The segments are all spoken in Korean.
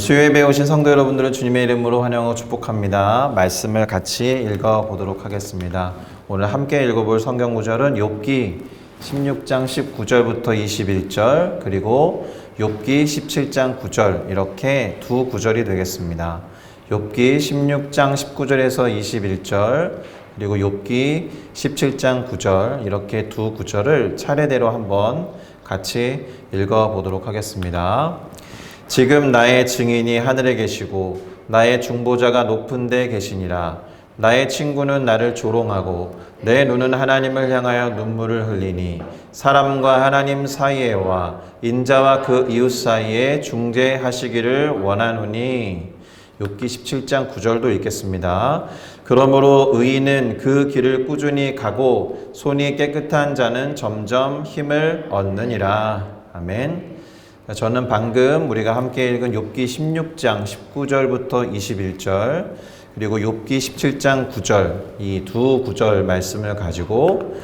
수요예배 오신 성도 여러분들을 주님의 이름으로 환영하고 축복합니다. 말씀을 같이 읽어보도록 하겠습니다. 오늘 함께 읽어볼 성경 구절은 욥기 16장 19절부터 21절 그리고 욥기 17장 9절 이렇게 두 구절이 되겠습니다. 욥기 16장 19절에서 21절 그리고 욥기 17장 9절 이렇게 두 구절을 차례대로 한번 같이 읽어보도록 하겠습니다. 지금 나의 증인이 하늘에 계시고 나의 중보자가 높은 데 계시니라. 나의 친구는 나를 조롱하고 내 눈은 하나님을 향하여 눈물을 흘리니 사람과 하나님 사이에와 인자와 그 이웃 사이에 중재하시기를 원하노니. 욥기 17장 9절도 읽겠습니다. 그러므로 의인은 그 길을 꾸준히 가고 손이 깨끗한 자는 점점 힘을 얻느니라. 아멘. 저는 방금 우리가 함께 읽은 욥기 16장 19절부터 21절 그리고 욥기 17장 9절 이 두 구절 말씀을 가지고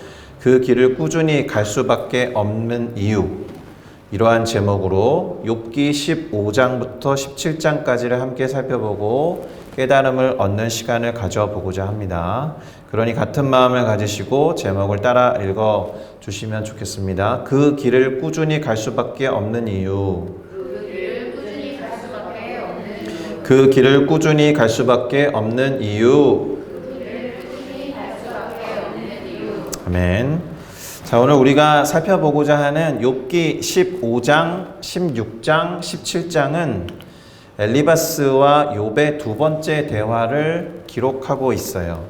그 길을 꾸준히 갈 수밖에 없는 이유 이러한 제목으로 욥기 15장부터 17장까지를 함께 살펴보고 깨달음을 얻는 시간을 가져보고자 합니다. 그러니 같은 마음을 가지시고 제목을 따라 읽어주시면 좋겠습니다. 그 길을 꾸준히 갈 수밖에 없는 이유. 그 길을 꾸준히 갈 수밖에 없는 이유. 아멘. 자, 오늘 우리가 살펴보고자 하는 욥기 15장, 16장, 17장은 엘리바스와 욥의 두 번째 대화를 기록하고 있어요.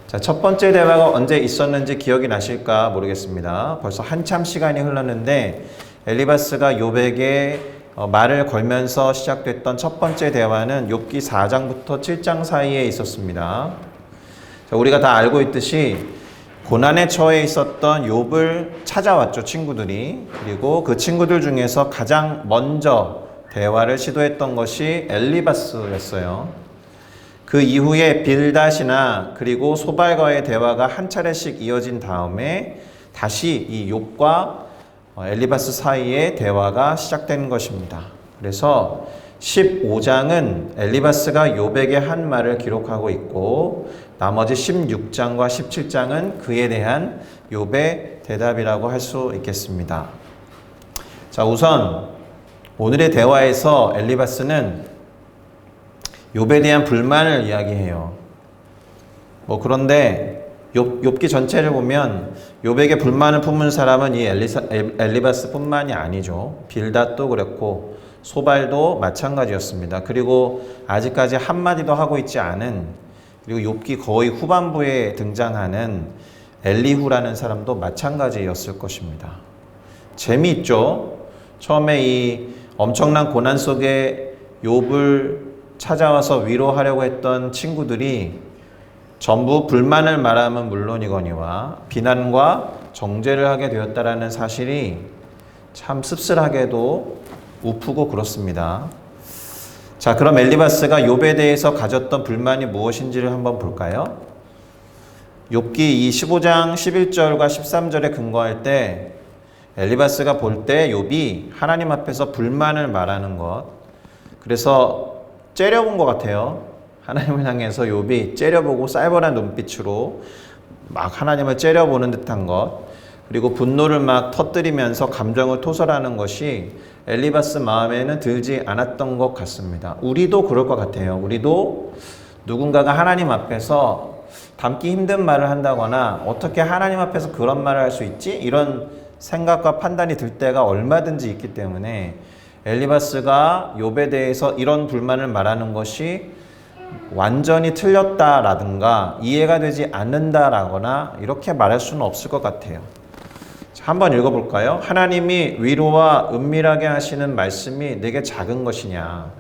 자, 첫 번째 대화가 언제 있었는지 기억이 나실까 모르겠습니다. 벌써 한참 시간이 흘렀는데 엘리바스가 욥에게 말을 걸면서 시작됐던 첫 번째 대화는 욥기 4장부터 7장 사이에 있었습니다. 자, 우리가 다 알고 있듯이 고난에 처해 있었던 욥을 찾아왔죠, 친구들이. 그리고 그 친구들 중에서 가장 먼저 대화를 시도했던 것이 엘리바스였어요. 그 이후에 빌닷이나 그리고 소발과의 대화가 한 차례씩 이어진 다음에 다시 이 욥과 엘리바스 사이의 대화가 시작된 것입니다. 그래서 15장은 엘리바스가 욥에게 한 말을 기록하고 있고 나머지 16장과 17장은 그에 대한 욥의 대답이라고 할 수 있겠습니다. 자, 우선 오늘의 대화에서 엘리바스는 욥에 대한 불만을 이야기해요. 그런데 욥기 전체를 보면 욥에게 불만을 품은 사람은 이 엘리바스뿐만이 아니죠. 빌닷도 그랬고 소발도 마찬가지였습니다. 그리고 아직까지 한마디도 하고 있지 않은 그리고 욥기 거의 후반부에 등장하는 엘리후라는 사람도 마찬가지였을 것입니다. 재미있죠? 처음에 이 엄청난 고난 속에 욥을 찾아와서 위로하려고 했던 친구들이 전부 불만을 말하면 물론이거니와 비난과 정죄를 하게 되었다라는 사실이 참 씁쓸하게도 우프고 그렇습니다. 자, 그럼 엘리바스가 욥에 대해서 가졌던 불만이 무엇인지를 한번 볼까요? 욥기 이 15장 11절과 13절에 근거할 때 엘리바스가 볼 때 욥이 하나님 앞에서 불만을 말하는 것, 그래서 째려본 것 같아요. 하나님을 향해서 욥이 째려보고 쌀벌한 눈빛으로 막 하나님을 째려보는 듯한 것, 그리고 분노를 막 터뜨리면서 감정을 토설하는 것이 엘리바스 마음에는 들지 않았던 것 같습니다. 우리도 그럴 것 같아요. 우리도 누군가가 하나님 앞에서 담기 힘든 말을 한다거나 어떻게 하나님 앞에서 그런 말을 할 수 있지? 이런 생각과 판단이 들 때가 얼마든지 있기 때문에 엘리바스가 욥에 대해서 이런 불만을 말하는 것이 완전히 틀렸다라든가 이해가 되지 않는다라거나 이렇게 말할 수는 없을 것 같아요. 자, 한번 읽어볼까요? 하나님이 위로와 은밀하게 하시는 말씀이 내게 작은 것이냐?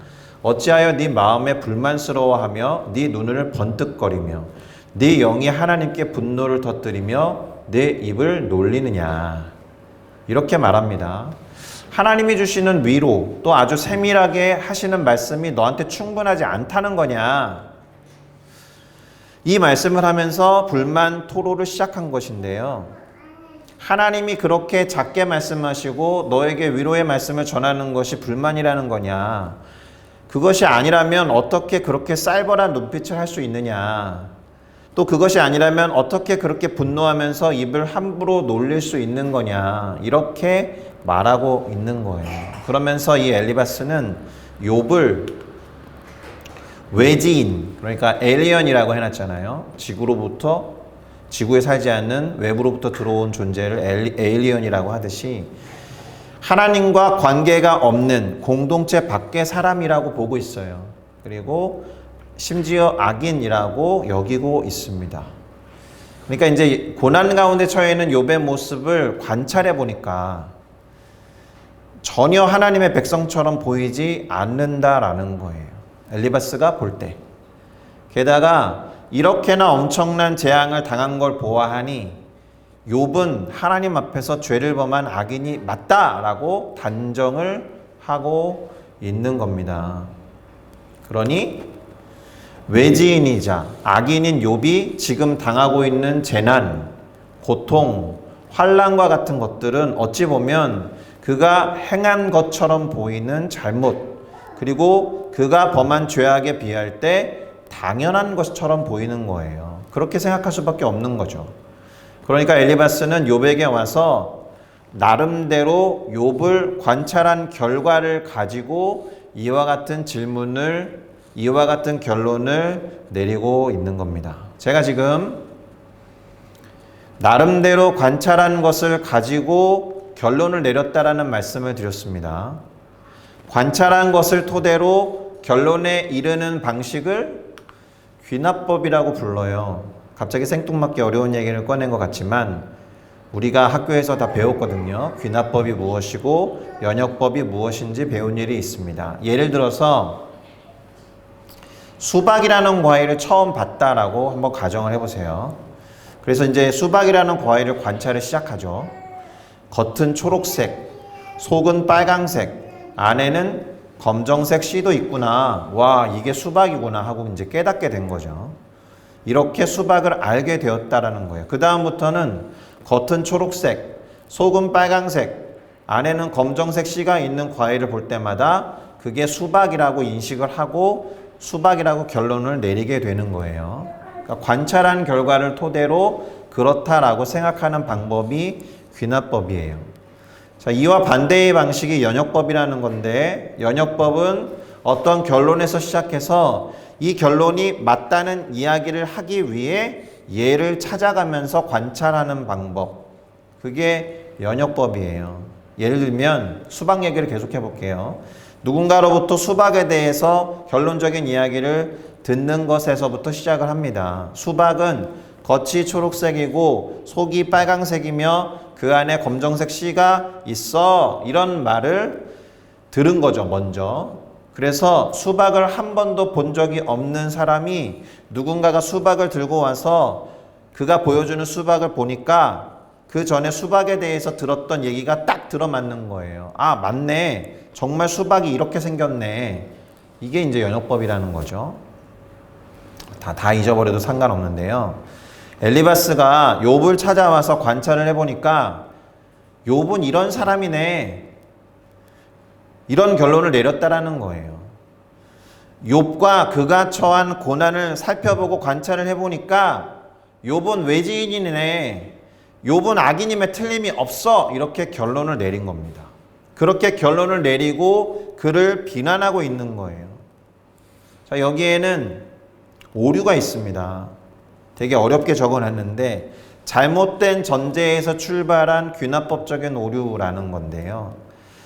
어찌하여 네 마음에 불만스러워하며 네 눈을 번뜩거리며 네 영이 하나님께 분노를 터뜨리며 내 입을 놀리느냐? 이렇게 말합니다. 하나님이 주시는 위로 또 아주 세밀하게 하시는 말씀이 너한테 충분하지 않다는 거냐? 이 말씀을 하면서 불만 토로를 시작한 것인데요. 하나님이 그렇게 작게 말씀하시고 너에게 위로의 말씀을 전하는 것이 불만이라는 거냐? 그것이 아니라면 어떻게 그렇게 쌀벌한 눈빛을 할 수 있느냐. 또 그것이 아니라면 어떻게 그렇게 분노하면서 입을 함부로 놀릴 수 있는 거냐. 이렇게 말하고 있는 거예요. 그러면서 이 엘리바스는 욥을 외지인, 그러니까 에리언이라고 해놨잖아요. 지구에 살지 않는 외부로부터 들어온 존재를 에일리언이라고 하듯이 하나님과 관계가 없는 공동체 밖의 사람이라고 보고 있어요. 그리고 심지어 악인이라고 여기고 있습니다. 그러니까 이제 고난 가운데 처해 있는 욥의 모습을 관찰해 보니까 전혀 하나님의 백성처럼 보이지 않는다라는 거예요. 엘리바스가 볼 때. 게다가 이렇게나 엄청난 재앙을 당한 걸 보아하니 욥은 하나님 앞에서 죄를 범한 악인이 맞다라고 단정을 하고 있는 겁니다. 그러니 외지인이자 악인인 욥이 지금 당하고 있는 재난, 고통, 환난과 같은 것들은 어찌 보면 그가 행한 것처럼 보이는 잘못, 그리고 그가 범한 죄악에 비할 때 당연한 것처럼 보이는 거예요. 그렇게 생각할 수밖에 없는 거죠. 그러니까 엘리바스는 욥에게 와서 나름대로 욥을 관찰한 결과를 가지고 이와 같은 결론을 내리고 있는 겁니다. 제가 지금 나름대로 관찰한 것을 가지고 결론을 내렸다라는 말씀을 드렸습니다. 관찰한 것을 토대로 결론에 이르는 방식을 귀납법이라고 불러요. 갑자기 생뚱맞게 어려운 얘기를 꺼낸 것 같지만 우리가 학교에서 다 배웠거든요. 귀납법이 무엇이고 연역법이 무엇인지 배운 일이 있습니다. 예를 들어서 수박이라는 과일을 처음 봤다라고 한번 가정을 해보세요. 그래서 이제 수박이라는 과일을 관찰을 시작하죠. 겉은 초록색, 속은 빨강색, 안에는 검정색 씨도 있구나. 와, 이게 수박이구나 하고 이제 깨닫게 된 거죠. 이렇게 수박을 알게 되었다라는 거예요. 그 다음부터는 겉은 초록색, 속은 빨강색, 안에는 검정색 씨가 있는 과일을 볼 때마다 그게 수박이라고 인식을 하고 수박이라고 결론을 내리게 되는 거예요. 그러니까 관찰한 결과를 토대로 그렇다라고 생각하는 방법이 귀납법이에요. 자, 이와 반대의 방식이 연역법이라는 건데, 연역법은 어떤 결론에서 시작해서 이 결론이 맞다는 이야기를 하기 위해 예를 찾아가면서 관찰하는 방법, 그게 연역법이에요. 예를 들면 수박 얘기를 계속 해볼게요. 누군가로부터 수박에 대해서 결론적인 이야기를 듣는 것에서부터 시작을 합니다. 수박은 겉이 초록색이고 속이 빨강색이며 그 안에 검정색 씨가 있어, 이런 말을 들은 거죠, 먼저. 그래서 수박을 한 번도 본 적이 없는 사람이 누군가가 수박을 들고 와서 그가 보여주는 수박을 보니까 그 전에 수박에 대해서 들었던 얘기가 딱 들어맞는 거예요. 아, 맞네. 정말 수박이 이렇게 생겼네. 이게 이제 연역법이라는 거죠. 다 잊어버려도 상관없는데요. 엘리바스가 욥을 찾아와서 관찰을 해보니까 욥은 이런 사람이네. 이런 결론을 내렸다라는 거예요. 욥과 그가 처한 고난을 살펴보고 관찰을 해보니까 욥은 외지인이네. 욥은 악인임에 틀림이 없어. 이렇게 결론을 내린 겁니다. 그렇게 결론을 내리고 그를 비난하고 있는 거예요. 자, 여기에는 오류가 있습니다. 되게 어렵게 적어놨는데 잘못된 전제에서 출발한 귀납법적인 오류라는 건데요.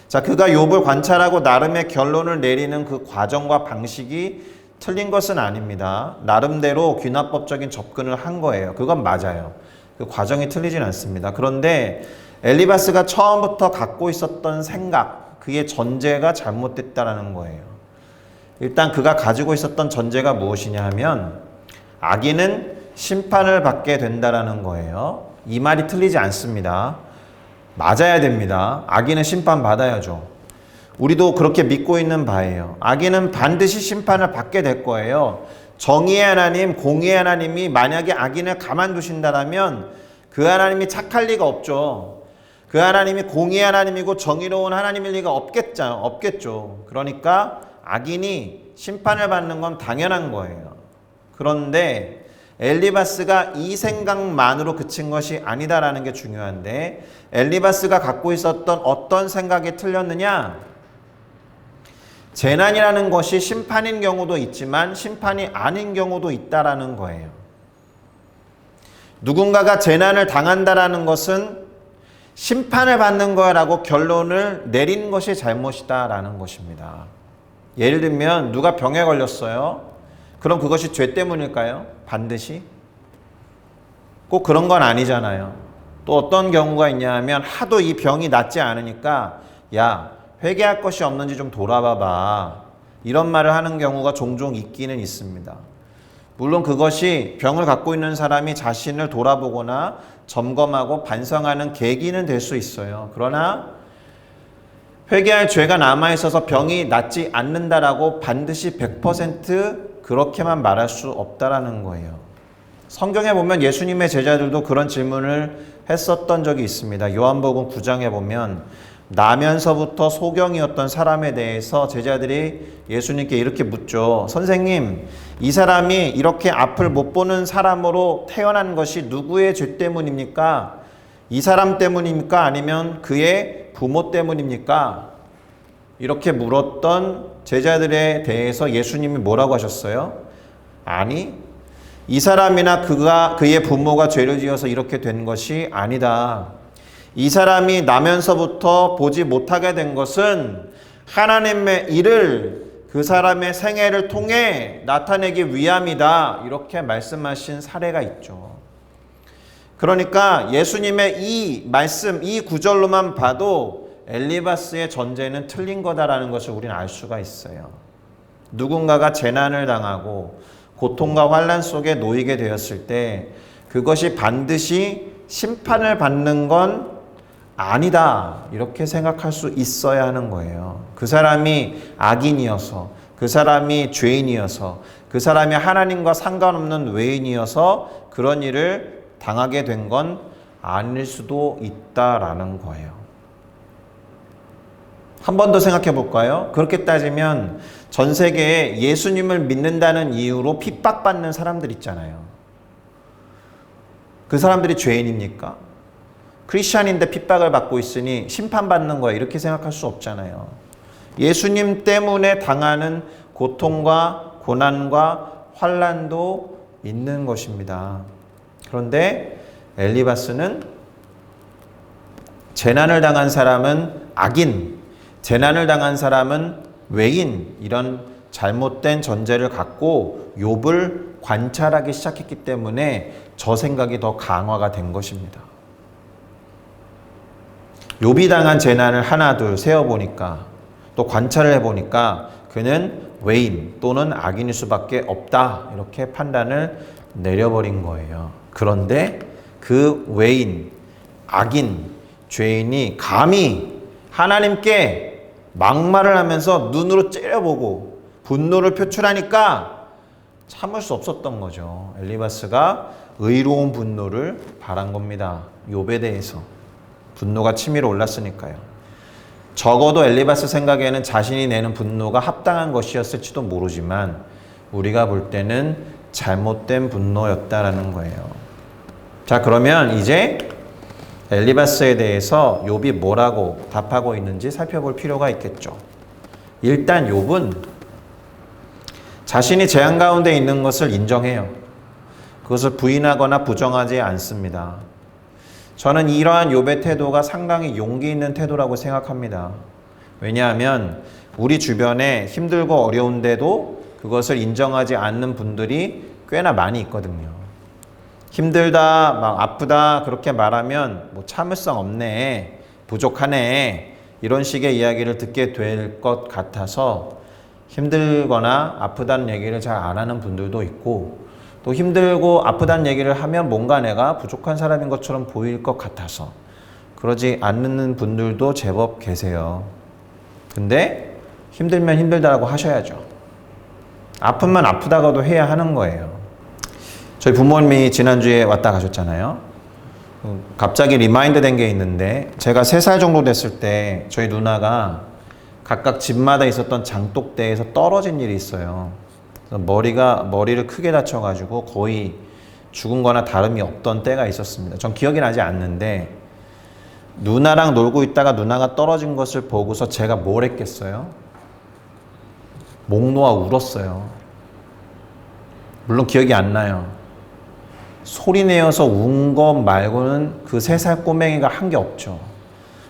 자, 그가 욥을 관찰하고 나름의 결론을 내리는 그 과정과 방식이 틀린 것은 아닙니다. 나름대로 귀납법적인 접근을 한 거예요. 그건 맞아요. 그 과정이 틀리진 않습니다. 그런데 엘리바스가 처음부터 갖고 있었던 생각, 그의 전제가 잘못됐다라는 거예요. 일단 그가 가지고 있었던 전제가 무엇이냐 하면 악인은 심판을 받게 된다라는 거예요. 이 말이 틀리지 않습니다. 맞아야 됩니다. 악인은 심판받아야죠. 우리도 그렇게 믿고 있는 바예요. 악인은 반드시 심판을 받게 될 거예요. 정의의 하나님, 공의의 하나님이 만약에 악인을 가만두신다면 그 하나님이 착할 리가 없죠. 그 하나님이 공의의 하나님이고 정의로운 하나님일 리가 없겠죠. 그러니까 악인이 심판을 받는 건 당연한 거예요. 그런데 엘리바스가 이 생각만으로 그친 것이 아니다라는 게 중요한데, 엘리바스가 갖고 있었던 어떤 생각이 틀렸느냐? 재난이라는 것이 심판인 경우도 있지만 심판이 아닌 경우도 있다라는 거예요. 누군가가 재난을 당한다라는 것은 심판을 받는 거라고 결론을 내린 것이 잘못이다라는 것입니다. 예를 들면 누가 병에 걸렸어요. 그럼 그것이 죄 때문일까요? 반드시? 꼭 그런 건 아니잖아요. 또 어떤 경우가 있냐 하면 하도 이 병이 낫지 않으니까 야, 회개할 것이 없는지 좀 돌아봐봐. 이런 말을 하는 경우가 종종 있기는 있습니다. 물론 그것이 병을 갖고 있는 사람이 자신을 돌아보거나 점검하고 반성하는 계기는 될 수 있어요. 그러나 회개할 죄가 남아있어서 병이 낫지 않는다라고 반드시 100% 그렇게만 말할 수 없다라는 거예요. 성경에 보면 예수님의 제자들도 그런 질문을 했었던 적이 있습니다. 요한복음 9장에 보면 나면서부터 소경이었던 사람에 대해서 제자들이 예수님께 이렇게 묻죠. 선생님, 이 사람이 이렇게 앞을 못 보는 사람으로 태어난 것이 누구의 죄 때문입니까? 이 사람 때문입니까? 아니면 그의 부모 때문입니까? 이렇게 물었던 제자들에 대해서 예수님이 뭐라고 하셨어요? 아니, 이 사람이나 그의 부모가 죄를 지어서 이렇게 된 것이 아니다. 이 사람이 나면서부터 보지 못하게 된 것은 하나님의 일을 그 사람의 생애를 통해 나타내기 위함이다. 이렇게 말씀하신 사례가 있죠. 그러니까 예수님의 이 말씀, 이 구절로만 봐도 엘리바스의 전제는 틀린 거다라는 것을 우리는 알 수가 있어요. 누군가가 재난을 당하고 고통과 환난 속에 놓이게 되었을 때 그것이 반드시 심판을 받는 건 아니다. 이렇게 생각할 수 있어야 하는 거예요. 그 사람이 악인이어서, 그 사람이 죄인이어서, 그 사람이 하나님과 상관없는 외인이어서 그런 일을 당하게 된 건 아닐 수도 있다라는 거예요. 한 번 더 생각해 볼까요? 그렇게 따지면 전 세계에 예수님을 믿는다는 이유로 핍박받는 사람들 있잖아요. 그 사람들이 죄인입니까? 크리스찬인데 핍박을 받고 있으니 심판받는 거야, 이렇게 생각할 수 없잖아요. 예수님 때문에 당하는 고통과 고난과 환난도 있는 것입니다. 그런데 엘리바스는 재난을 당한 사람은 악인, 재난을 당한 사람은 외인, 이런 잘못된 전제를 갖고 욥을 관찰하기 시작했기 때문에 저 생각이 더 강화가 된 것입니다. 욥이 당한 재난을 하나 둘 세어보니까, 또 관찰을 해보니까 그는 외인 또는 악인일 수밖에 없다, 이렇게 판단을 내려버린 거예요. 그런데 그 외인, 악인, 죄인이 감히 하나님께 막말을 하면서 눈으로 째려보고 분노를 표출하니까 참을 수 없었던 거죠. 엘리바스가 의로운 분노를 발한 겁니다. 욥에 대해서. 분노가 치밀어 올랐으니까요. 적어도 엘리바스 생각에는 자신이 내는 분노가 합당한 것이었을지도 모르지만 우리가 볼 때는 잘못된 분노였다라는 거예요. 자, 그러면 이제 엘리바스에 대해서 욥이 뭐라고 답하고 있는지 살펴볼 필요가 있겠죠. 일단 욥은 자신이 재앙 가운데 있는 것을 인정해요. 그것을 부인하거나 부정하지 않습니다. 저는 이러한 욥의 태도가 상당히 용기 있는 태도라고 생각합니다. 왜냐하면 우리 주변에 힘들고 어려운데도 그것을 인정하지 않는 분들이 꽤나 많이 있거든요. 힘들다, 막 아프다 그렇게 말하면 뭐 참을성 없네, 부족하네, 이런 식의 이야기를 듣게 될 것 같아서 힘들거나 아프다는 얘기를 잘 안 하는 분들도 있고, 또 힘들고 아프다는 얘기를 하면 뭔가 내가 부족한 사람인 것처럼 보일 것 같아서 그러지 않는 분들도 제법 계세요. 근데 힘들면 힘들다라고 하셔야죠. 아프면 아프다고도 해야 하는 거예요. 저희 부모님이 지난주에 왔다 가셨잖아요. 갑자기 리마인드 된 게 있는데, 제가 3살 정도 됐을 때 저희 누나가 각각 집마다 있었던 장독대에서 떨어진 일이 있어요. 그래서 머리를 크게 다쳐가지고 거의 죽은 거나 다름이 없던 때가 있었습니다. 전 기억이 나지 않는데 누나랑 놀고 있다가 누나가 떨어진 것을 보고서 제가 뭘 했겠어요? 목 놓아 울었어요. 물론 기억이 안 나요. 소리 내어서 운 것 말고는 그 3살 꼬맹이가 한 게 없죠.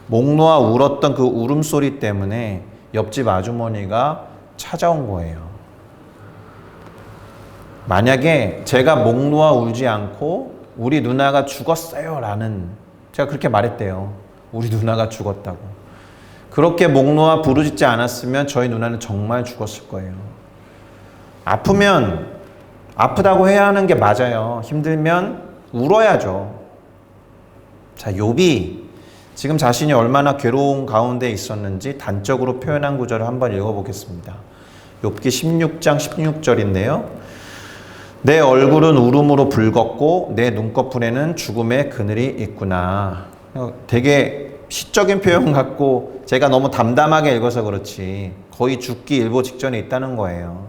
목 놓아 울었던 그 울음소리 때문에 옆집 아주머니가 찾아온 거예요. 만약에 제가 목 놓아 울지 않고 우리 누나가 죽었어요 라는, 제가 그렇게 말했대요. 우리 누나가 죽었다고. 그렇게 목 놓아 부르짖지 않았으면 저희 누나는 정말 죽었을 거예요. 아프면 아프다고 해야 하는 게 맞아요. 힘들면 울어야죠. 자, 욥이 지금 자신이 얼마나 괴로운 가운데 있었는지 단적으로 표현한 구절을 한번 읽어보겠습니다. 욥기 16장 16절인데요. 내 얼굴은 울음으로 붉었고 내 눈꺼풀에는 죽음의 그늘이 있구나. 되게 시적인 표현 같고 제가 너무 담담하게 읽어서 그렇지 거의 죽기 일보 직전에 있다는 거예요.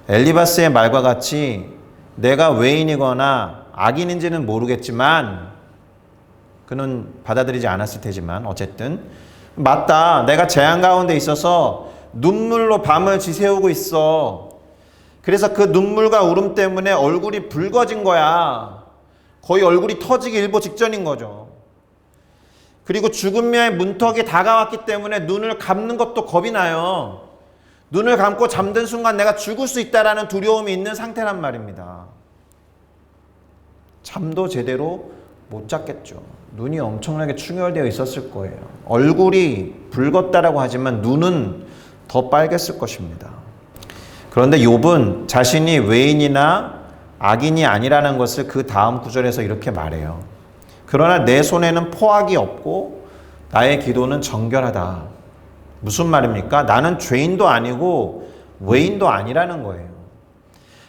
엘리바스의 말과 같이 내가 외인이거나 악인인지는 모르겠지만, 그는 받아들이지 않았을 테지만 어쨌든 맞다, 내가 재앙 가운데 있어서 눈물로 밤을 지새우고 있어. 그래서 그 눈물과 울음 때문에 얼굴이 붉어진 거야. 거의 얼굴이 터지기 일보 직전인 거죠. 그리고 죽음의 문턱이 다가왔기 때문에 눈을 감는 것도 겁이 나요. 눈을 감고 잠든 순간 내가 죽을 수 있다라는 두려움이 있는 상태란 말입니다. 잠도 제대로 못 잤겠죠. 눈이 엄청나게 충혈되어 있었을 거예요. 얼굴이 붉었다라고 하지만 눈은 더 빨갰을 것입니다. 그런데 욥은 자신이 외인이나 악인이 아니라는 것을 그 다음 구절에서 이렇게 말해요. 그러나 내 손에는 포악이 없고 나의 기도는 정결하다. 무슨 말입니까? 나는 죄인도 아니고 외인도 아니라는 거예요.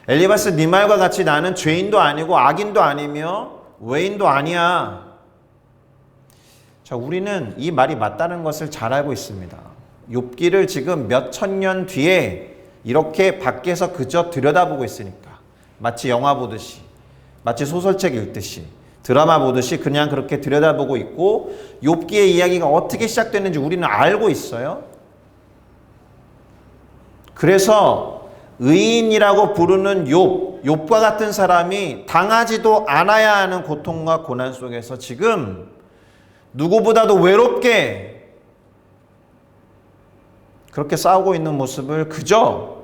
엘리바스, 네 말과 같이 나는 죄인도 아니고 악인도 아니며 외인도 아니야. 자, 우리는 이 말이 맞다는 것을 잘 알고 있습니다. 욥기를 지금 몇 천년 뒤에 이렇게 밖에서 그저 들여다보고 있으니까, 마치 영화 보듯이, 마치 소설책 읽듯이, 드라마 보듯이 그냥 그렇게 들여다보고 있고 욥기의 이야기가 어떻게 시작됐는지 우리는 알고 있어요. 그래서 의인이라고 부르는 욥과 같은 사람이 당하지도 않아야 하는 고통과 고난 속에서 지금 누구보다도 외롭게 그렇게 싸우고 있는 모습을 그저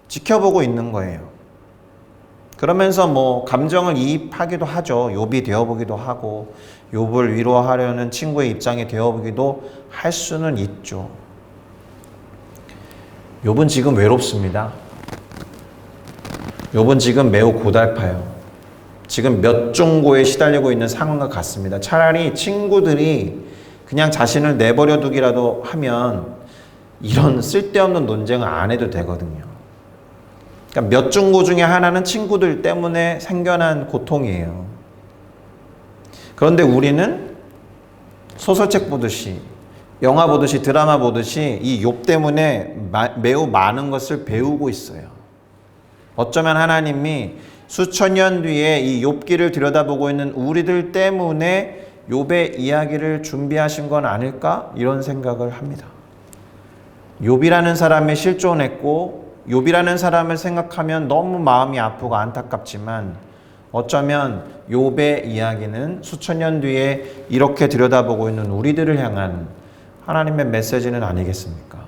지켜보고 있는 거예요. 그러면서 뭐 감정을 이입하기도 하죠. 욥이 되어보기도 하고 욥을 위로하려는 친구의 입장이 되어보기도 할 수는 있죠. 욥은 지금 외롭습니다. 욥은 지금 매우 고달파요. 지금 몇 종고에 시달리고 있는 상황과 같습니다. 차라리 친구들이 그냥 자신을 내버려 두기라도 하면 이런 쓸데없는 논쟁을 안 해도 되거든요. 그러니까 몇 중고 중에 하나는 친구들 때문에 생겨난 고통이에요. 그런데 우리는 소설책 보듯이, 영화 보듯이, 드라마 보듯이 이 욥 때문에 매우 많은 것을 배우고 있어요. 어쩌면 하나님이 수천 년 뒤에 이 욥기를 들여다보고 있는 우리들 때문에 욥의 이야기를 준비하신 건 아닐까? 이런 생각을 합니다. 욥이라는 사람이 실존했고 욥이라는 사람을 생각하면 너무 마음이 아프고 안타깝지만 어쩌면 욥의 이야기는 수천 년 뒤에 이렇게 들여다보고 있는 우리들을 향한 하나님의 메시지는 아니겠습니까?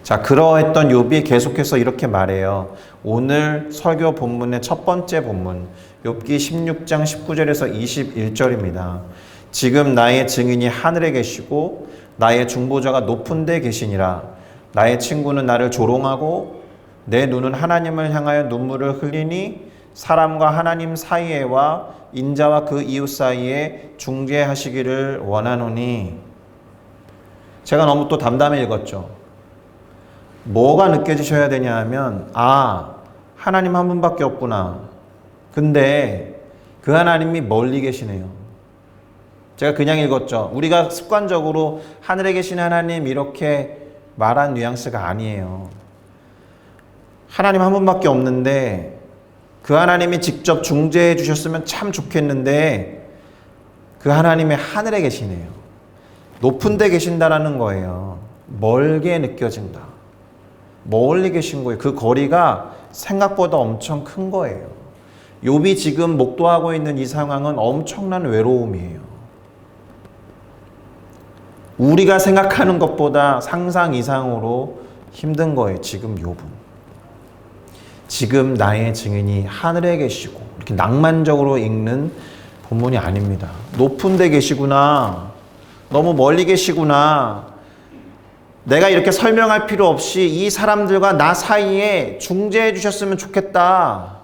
자, 그러했던 욥이 계속해서 이렇게 말해요. 오늘 설교 본문의 첫 번째 본문 욥기 16장 19절에서 21절입니다. 지금 나의 증인이 하늘에 계시고 나의 중보자가 높은 데 계시니라. 나의 친구는 나를 조롱하고 내 눈은 하나님을 향하여 눈물을 흘리니 사람과 하나님 사이에와 인자와 그 이웃 사이에 중재하시기를 원하노니. 제가 너무 또 담담히 읽었죠. 뭐가 느껴지셔야 되냐 하면 하나님 한 분밖에 없구나. 근데 그 하나님이 멀리 계시네요. 제가 그냥 읽었죠. 우리가 습관적으로 하늘에 계신 하나님 이렇게 말한 뉘앙스가 아니에요. 하나님 한 분밖에 없는데 그 하나님이 직접 중재해 주셨으면 참 좋겠는데 그 하나님이 하늘에 계시네요. 높은 데 계신다라는 거예요. 멀게 느껴진다. 멀리 계신 거예요. 그 거리가 생각보다 엄청 큰 거예요. 욥이 지금 목도하고 있는 이 상황은 엄청난 외로움이에요. 우리가 생각하는 것보다 상상 이상으로 힘든 거예요. 지금 욥은. 지금 나의 증인이 하늘에 계시고 이렇게 낭만적으로 읽는 본문이 아닙니다. 높은 데 계시구나. 너무 멀리 계시구나. 내가 이렇게 설명할 필요 없이 이 사람들과 나 사이에 중재해 주셨으면 좋겠다.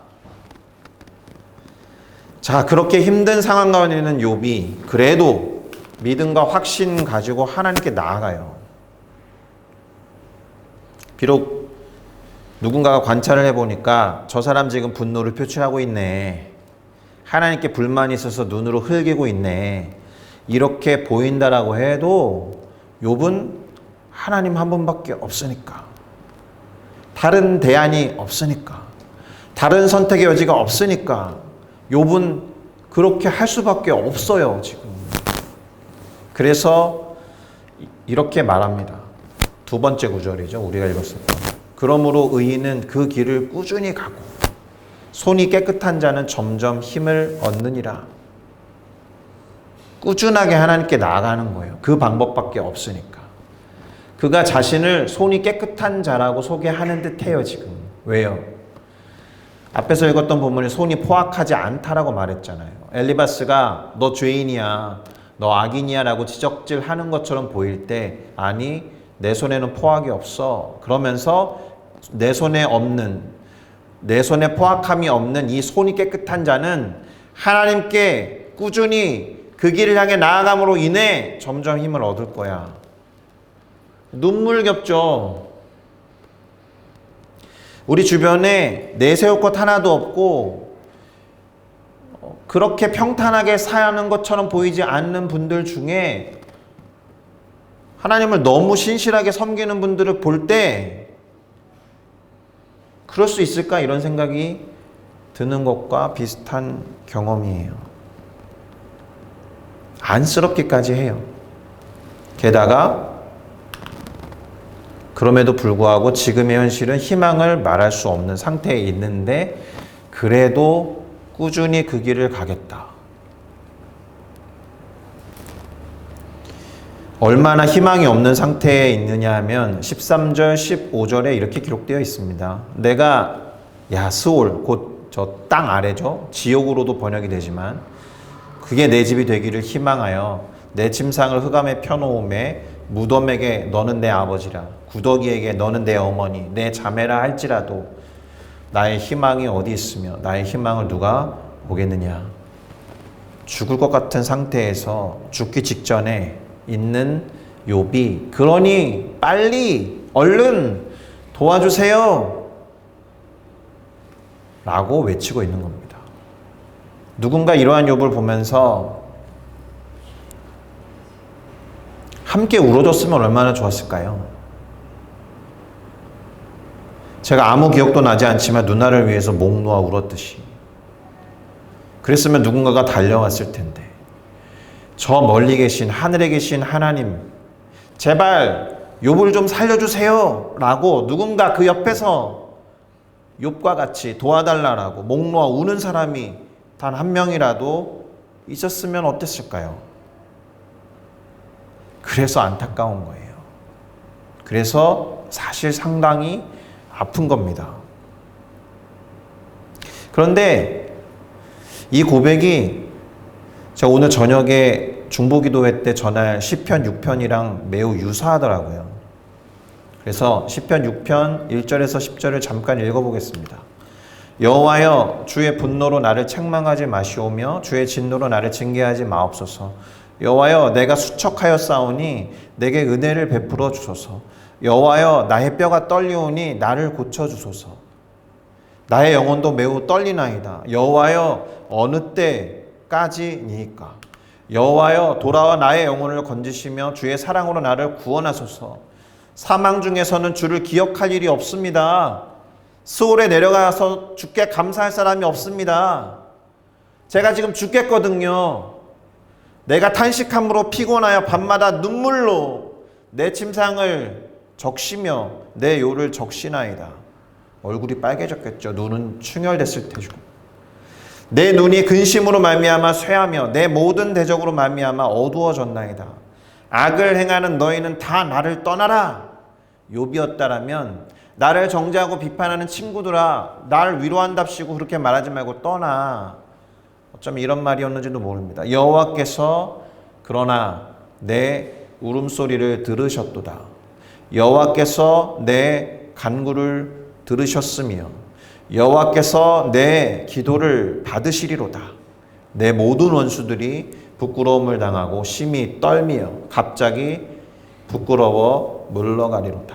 자, 그렇게 힘든 상황 가운데 있는 욥이 그래도 믿음과 확신 가지고 하나님께 나아가요. 비록 누군가가 관찰을 해보니까 저 사람 지금 분노를 표출하고 있네. 하나님께 불만이 있어서 눈으로 흘기고 있네. 이렇게 보인다라고 해도 욥은 하나님 한 분밖에 없으니까. 다른 대안이 없으니까. 다른 선택의 여지가 없으니까. 욥은 그렇게 할 수밖에 없어요, 지금. 그래서 이렇게 말합니다. 두 번째 구절이죠. 우리가 읽었었던. 그러므로 의인은 그 길을 꾸준히 가고 손이 깨끗한 자는 점점 힘을 얻느니라. 꾸준하게 하나님께 나아가는 거예요. 그 방법밖에 없으니까. 그가 자신을 손이 깨끗한 자라고 소개하는 듯해요, 지금. 왜요? 앞에서 읽었던 본문에 손이 포악하지 않다라고 말했잖아요. 엘리바스가 너 죄인이야, 너 악인이야 라고 지적질하는 것처럼 보일 때 아니, 내 손에는 포악이 없어. 그러면서 내 손에 포악함이 없는 이 손이 깨끗한 자는 하나님께 꾸준히 그 길을 향해 나아감으로 인해 점점 힘을 얻을 거야. 눈물겹죠. 우리 주변에 내세울 것 하나도 없고 그렇게 평탄하게 사는 것처럼 보이지 않는 분들 중에 하나님을 너무 신실하게 섬기는 분들을 볼 때 그럴 수 있을까 이런 생각이 드는 것과 비슷한 경험이에요. 안쓰럽기까지 해요. 게다가 그럼에도 불구하고 지금의 현실은 희망을 말할 수 없는 상태에 있는데 그래도 꾸준히 그 길을 가겠다. 얼마나 희망이 없는 상태에 있느냐 하면 13절, 15절에 이렇게 기록되어 있습니다. 내가 스올, 곧 저 땅 아래죠. 지옥으로도 번역이 되지만 그게 내 집이 되기를 희망하여 내 침상을 흑암에 펴놓음에 무덤에게 너는 내 아버지라 구더기에게 너는 내 어머니 내 자매라 할지라도 나의 희망이 어디 있으며 나의 희망을 누가 보겠느냐. 죽을 것 같은 상태에서 죽기 직전에 있는 욥이 그러니 빨리 얼른 도와주세요 라고 외치고 있는 겁니다. 누군가 이러한 욥을 보면서 함께 울어줬으면 얼마나 좋았을까요? 제가 아무 기억도 나지 않지만 누나를 위해서 목 놓아 울었듯이 그랬으면 누군가가 달려왔을 텐데 저 멀리 계신 하늘에 계신 하나님 제발 욥을 좀 살려주세요 라고 누군가 그 옆에서 욥과 같이 도와달라라고 목 놓아 우는 사람이 단 한 명이라도 있었으면 어땠을까요? 그래서 안타까운 거예요. 그래서 사실 상당히 아픈 겁니다. 그런데 이 고백이 제가 오늘 저녁에 중보기도회 때 전할 시편 6편이랑 매우 유사하더라고요. 그래서 시편 6편 1절에서 10절을 잠깐 읽어보겠습니다. 여호와여 주의 분노로 나를 책망하지 마시오며 주의 진노로 나를 징계하지 마옵소서. 여호와여 내가 수척하였사오니 내게 은혜를 베풀어 주소서. 여호와여 나의 뼈가 떨리오니 나를 고쳐주소서. 나의 영혼도 매우 떨리나이다. 여호와여 어느 때까지니까. 여호와여 돌아와 나의 영혼을 건지시며 주의 사랑으로 나를 구원하소서. 사망 중에서는 주를 기억할 일이 없습니다. 스올에 내려가서 주께 감사할 사람이 없습니다. 제가 지금 죽겠거든요. 내가 탄식함으로 피곤하여 밤마다 눈물로 내 침상을 적시며 내 요를 적시나이다. 얼굴이 빨개졌겠죠. 눈은 충혈됐을 테죠. 내 눈이 근심으로 말미암아 쇠하며 내 모든 대적으로 말미암아 어두워졌나이다. 악을 행하는 너희는 다 나를 떠나라. 욥이었다라면 나를 정죄하고 비판하는 친구들아 나를 위로한답시고 그렇게 말하지 말고 떠나. 어쩌면 이런 말이었는지도 모릅니다. 여호와께서 그러나 내 울음소리를 들으셨도다. 여호와께서 내 간구를 들으셨으며 여호와께서 내 기도를 받으시리로다. 내 모든 원수들이 부끄러움을 당하고 심히 떨며 갑자기 부끄러워 물러가리로다.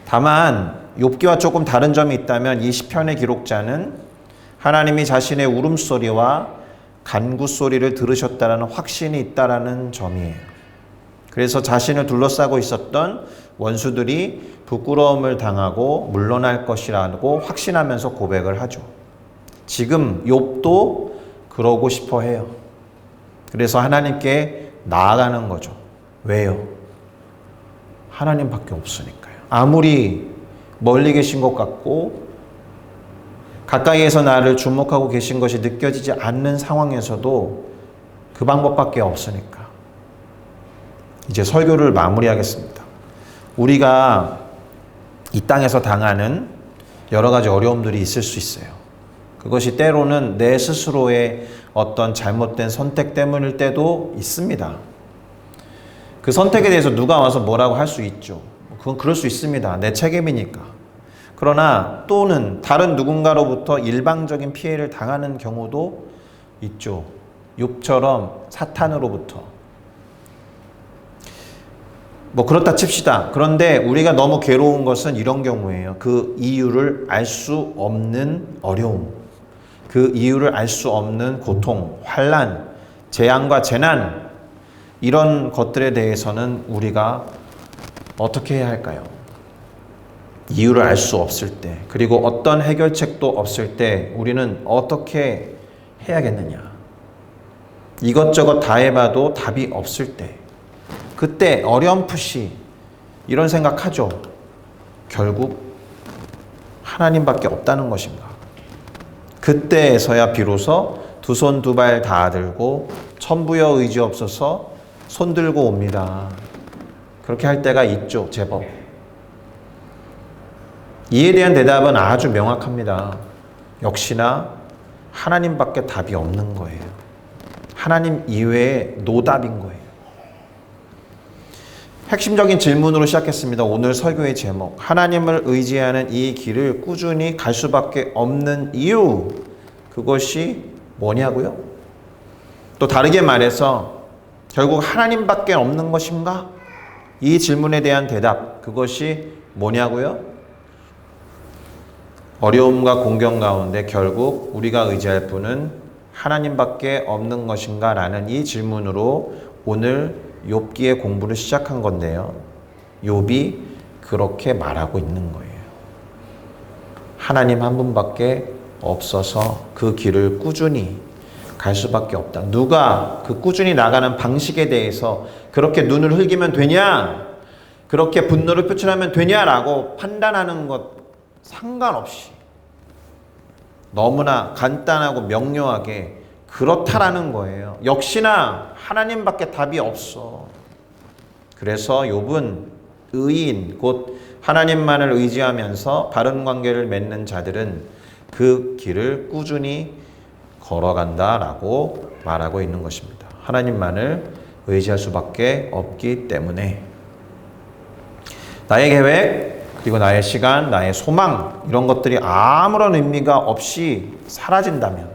다만 욥기와 조금 다른 점이 있다면 이 시편의 기록자는 하나님이 자신의 울음소리와 간구소리를 들으셨다는 확신이 있다라는 점이에요. 그래서 자신을 둘러싸고 있었던 원수들이 부끄러움을 당하고 물러날 것이라고 확신하면서 고백을 하죠. 지금 욥도 그러고 싶어 해요. 그래서 하나님께 나아가는 거죠. 왜요? 하나님밖에 없으니까요. 아무리 멀리 계신 것 같고 가까이에서 나를 주목하고 계신 것이 느껴지지 않는 상황에서도 그 방법밖에 없으니까. 이제 설교를 마무리하겠습니다. 우리가 이 땅에서 당하는 여러 가지 어려움들이 있을 수 있어요. 그것이 때로는 내 스스로의 어떤 잘못된 선택 때문일 때도 있습니다. 그 선택에 대해서 누가 와서 뭐라고 할 수 있죠. 그건 그럴 수 있습니다. 내 책임이니까. 그러나 또는 다른 누군가로부터 일방적인 피해를 당하는 경우도 있죠. 욥처럼 사탄으로부터. 뭐 그렇다 칩시다. 그런데 우리가 너무 괴로운 것은 이런 경우예요. 그 이유를 알 수 없는 어려움, 그 이유를 알 수 없는 고통, 환난, 재앙과 재난, 이런 것들에 대해서는 우리가 어떻게 해야 할까요? 이유를 알 수 없을 때, 그리고 어떤 해결책도 없을 때 우리는 어떻게 해야겠느냐? 이것저것 다 해봐도 답이 없을 때, 그때 어렴풋이 이런 생각하죠. 결국 하나님밖에 없다는 것인가? 그때에서야 비로소 두 손 두 발 다 들고 천부여 의지없어서 손 들고 옵니다. 그렇게 할 때가 있죠. 제법. 이에 대한 대답은 아주 명확합니다. 역시나 하나님밖에 답이 없는 거예요. 하나님 이외에 노답인 거예요. 핵심적인 질문으로 시작했습니다. 오늘 설교의 제목. 하나님을 의지하는 이 길을 꾸준히 갈 수밖에 없는 이유. 그것이 뭐냐고요? 또 다르게 말해서 결국 하나님밖에 없는 것인가? 이 질문에 대한 대답. 그것이 뭐냐고요? 어려움과 공경 가운데 결국 우리가 의지할 분은 하나님밖에 없는 것인가? 라는 이 질문으로 오늘 욥기의 공부를 시작한 건데요. 욥이 그렇게 말하고 있는 거예요. 하나님 한 분밖에 없어서 그 길을 꾸준히 갈 수밖에 없다. 누가 그 꾸준히 나가는 방식에 대해서 그렇게 눈을 흘기면 되냐? 그렇게 분노를 표출하면 되냐라고 판단하는 것 상관없이 너무나 간단하고 명료하게 그렇다라는 거예요. 역시나 하나님밖에 답이 없어. 그래서 욥은 의인 곧 하나님만을 의지하면서 바른 관계를 맺는 자들은 그 길을 꾸준히 걸어간다라고 말하고 있는 것입니다. 하나님만을 의지할 수밖에 없기 때문에 나의 계획 그리고 나의 시간, 나의 소망 이런 것들이 아무런 의미가 없이 사라진다면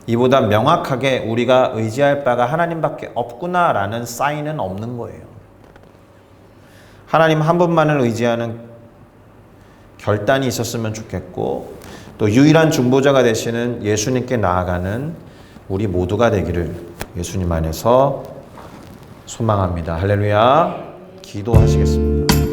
이보다 명확하게 우리가 의지할 바가 하나님밖에 없구나라는 사인은 없는 거예요. 하나님 한 분만을 의지하는 결단이 있었으면 좋겠고 또 유일한 중보자가 되시는 예수님께 나아가는 우리 모두가 되기를 예수님 안에서 소망합니다. 할렐루야. 기도하시겠습니다.